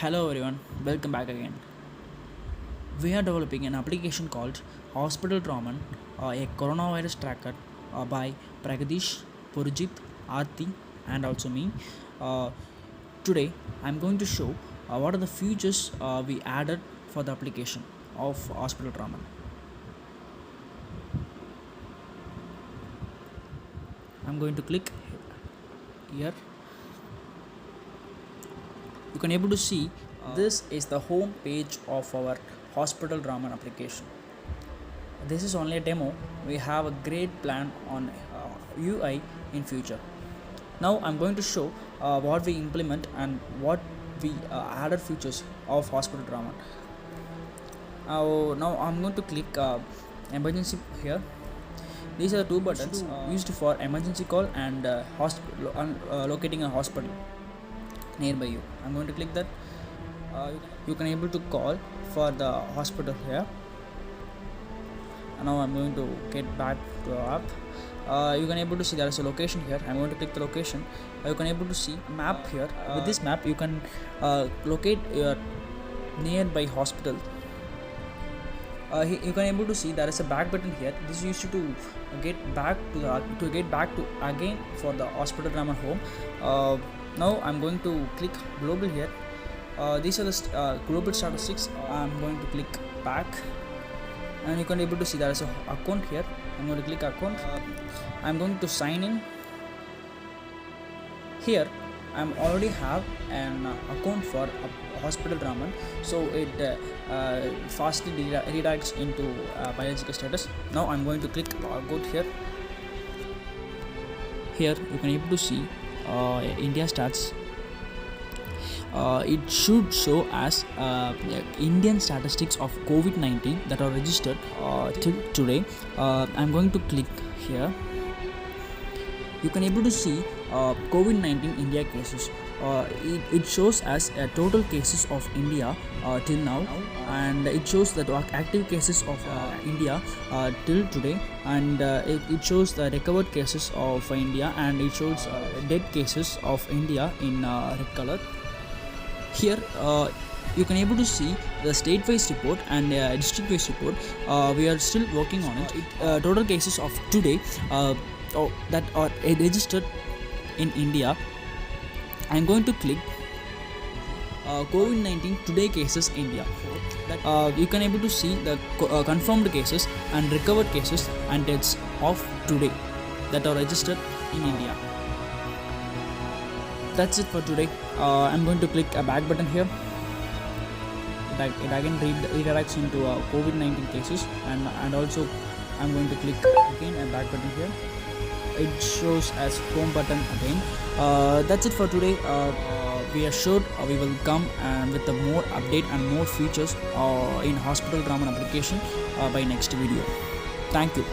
Hello everyone, welcome back again. We are developing an application called Hospital Raman, a coronavirus tracker by Pragadish, Purjit, Aarti, and also me. Uh, Today, I'm going to show what are the features we added for the application of Hospital Raman. I'm going to click here. You can able to see this is the home page of our Hospital Raman application. This is only a demo. We have a great plan on UI in future. Now I'm going to show what we implement and what we added features of Hospital Raman. Now I'm going to click emergency here. These are the two buttons used for emergency call and locating a hospital nearby you. I'm going to click that. You can able to call for the hospital here. Now I'm going to get back to our app. You can able to see there is a location here. I'm going to click the location. You can able to see map here. With this map you can locate your nearby hospital. You can able to see there is a back button here. This is used to get back to again for the Hospital Raman home. Now I'm going to click global here. These are the global statistics. I'm going to click back, and you can able to see there is a account here. I'm going to click account. I'm going to sign in. Here I'm already have an account for Hospital Raman, so it fastly redirects into biological status. Now I'm going to click logout here. Here you can able to see India stats. It should show as Indian statistics of COVID-19 that are registered till today. I'm going to click here. You can able to see COVID-19 India cases. It shows as total cases of India till now, and it shows the active cases of India till today, and it shows the recovered cases of India, and it shows dead cases of India in red color. Here you can able to see the state-wise report and district-wise report. We are still working on it. Total cases of today that are registered in India. I'm going to click COVID-19 today cases India. You can able to see the confirmed cases and recovered cases and deaths of today that are registered in India. That's it for today. I'm going to click a back button here. It again redirects into COVID-19 cases, and also I'm going to click again a back button here. It shows as home button again. That's it for today. We are sure we will come with a more update and more features in Hospital Raman application by next video. Thank you.